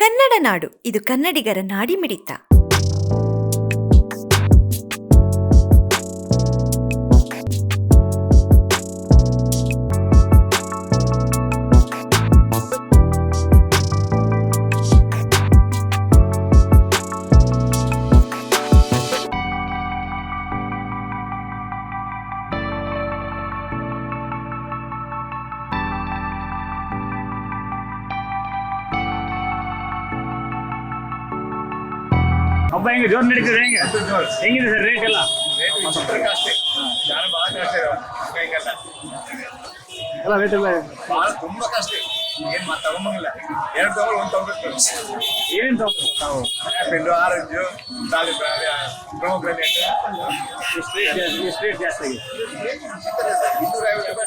ಕನ್ನಡ ನಾಡು, ಇದು ಕನ್ನಡಿಗರ ನಾಡಿಮಿಡಿತ. ಹಬ್ಬ ಹೆಂಗೆ ಜೋರ್ ನಡೀತದೆ? ಹೆಂಗಿದೆ ಸರ್ ರೇಟ್ ಎಲ್ಲ? ಎಲ್ಲ ರೇಟ್ ಎಲ್ಲ ತುಂಬಾ ಕಾಸ್ಟ್. ಏನ್ ತಗೊಂಬಂಗಿಲ್ಲ, 2 ತಗೊಂಡು 1 ತಗೋಬೇಕು. ಏನೇನು ತಗೋಬೇಕು ತಾವು? ಆಪಲ್, ಆರೆಂಜು, ದಾಳಿಂಬೆ, ಪ್ರೊಮೊಗ್ರಾನೇಟ್. ಎಷ್ಟು ರೇಟ್ ಜಾಸ್ತಿ ಆಗಿದೆ? 250 ರೂಪಾಯಿ.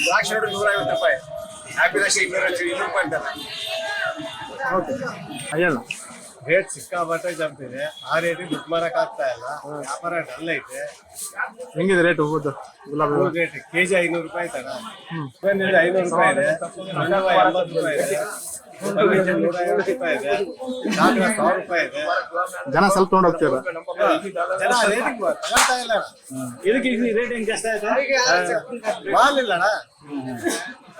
ದ್ರಾಕ್ಷಿ ನೋಡಿ 150 ರೂಪಾಯಿ. ಆಪಲ್ ಅಷ್ಟೇ 200 ರೂಪಾಯಿ ಅಂತಾರೆ. ಓಕೆ, ಅಯ್ಯಲ್ಲ ರೇಟ್ ಸಿಕ್ಕಾಪಟ್ಟೆ ಜಂಪಿದೆ. ಆ ರೇಟಿಗೆ ದುಡ್ಡು ಮಾರಕ್ ಆಗ್ತಾ ಇಲ್ಲ. ವ್ಯಾಪಾರ ಡಲ್ ಐತೆ. ಹೆಂಗಿದೆ ರೇಟ್ ಹೂವುದು? ಗುಲಾಬಿ ಹೂ ರೇಟ್ ಕೆಜಿ 500 ರೂಪಾಯಿ ತಡ. 500 ರೂಪಾಯಿ ಇದೆ. 80 ರೂಪಾಯಿ ಇದೆ. 150 ರೂಪಾಯಿ ಇದೆ. 100 ರೂಪಾಯಿ ಇದೆ. ಜನ ಸ್ವಲ್ಪ ತಗೊಂಡು ಹೋಗ್ತೀರ? ಜನ ರೇಟಿಗೆ ತಗೊಳ್ತಾ ಇಲ್ಲ. ಇದಕ್ಕೆ ರೇಟ್ ಹೆಂಗೆ ಜಾಸ್ತಿ ಆಯ್ತು? ಮಾಲ್ ಇಲ್ಲಣ್ಣ,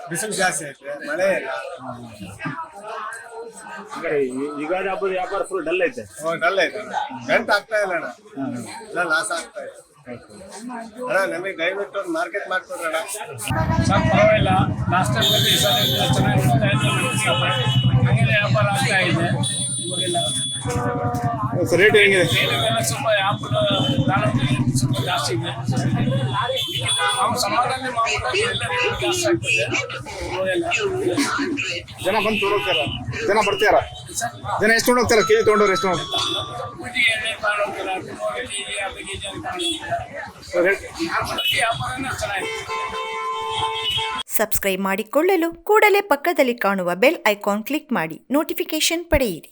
ಬಿಸಿಲು ಜಾಸ್ತಿ ಐತೆ, ಮಳೆ ಇಲ್ಲ. ಯುಗಾದಿ ಹಬ್ಬದ ವ್ಯಾಪಾರ ಫುಲ್ ಡಲ್ ಐತೆ. ಡಲ್ ಐತೆ, ಗಂಟು ಆಗ್ತಾ ಇಲ್ಲ ಅಣ್ಣ. ಎಲ್ಲ ಲಾಸ್ ಆಗ್ತಾ ಇದೆ ಅಣ್ಣ. ನಮಗೆ ದಯವಿಟ್ಟು ಒಂದು ಮಾರ್ಕೆಟ್ ಮಾಡ್ಕೊಡ್ರಣ್ಣ. ಸ್ವಲ್ಪ ಪರವಾಗಿಲ್ಲ. ಲಾಸ್ಟ್ ಟೈಮ್ ಬಂದು ಈ ಸಲ ಚೆನ್ನಾಗಿ ಹಂಗೆ ವ್ಯಾಪಾರ ಆಗ್ತಾ ಇದೆ. ಇವಾಗೆಲ್ಲ ರೇಟ್ ಹೆಂಗಿದೆ? ರೇಟುಗಳೆಲ್ಲ ಸ್ವಲ್ಪ ಆ್ಯಪಲ್ ದಾಳಿಂಬೆ ಸ್ವಲ್ಪ ಜಾಸ್ತಿ ಇದೆ. ನಾವು ಸಮಾಧಾನ ಮಾಡ್ಬಿಟ್ಟು ಎಲ್ಲ ರೇಟ್ ಜಾಸ್ತಿ ಆಗ್ತದೆ. ಇವಾಗೆಲ್ಲ ಜನ ಬಂದು ತೊಗೊಂಡೋಗ್ತಾರ? ಜನ ಬರ್ತಾರ? ಜನ ಎಷ್ಟು ತೊಗೊಂಡೋಗ್ತಾರ? ಕೆಜಿ ತೊಗೊಂಡವ್ರು ಎಷ್ಟು? ಉಪ್ಪಿಟ್ಟಿಗೆ ಎಣ್ಣೆ ತಗೊಂಡೋಗ್ತಾರೆ, ಕೆಜಿ ಅರ್ಧ ಕೆಜಿ ಅಂತ ತಗೊಂಡೋಗ್ತಾರೆ. ವ್ಯಾಪಾರನೇ ಚೆನ್ನಾಗಿದೆ. ಸಬ್ಸ್ಕ್ರೈಬ್ ಮಾಡಿಕೊಳ್ಳಲು ಕೂಡಲೇ ಪಕ್ಕದಲ್ಲಿ ಕಾಣುವ ಬೆಲ್ ಐಕಾನ್ ಕ್ಲಿಕ್ ಮಾಡಿ ನೋಟಿಫಿಕೇಶನ್ ಪಡೆಯಿರಿ.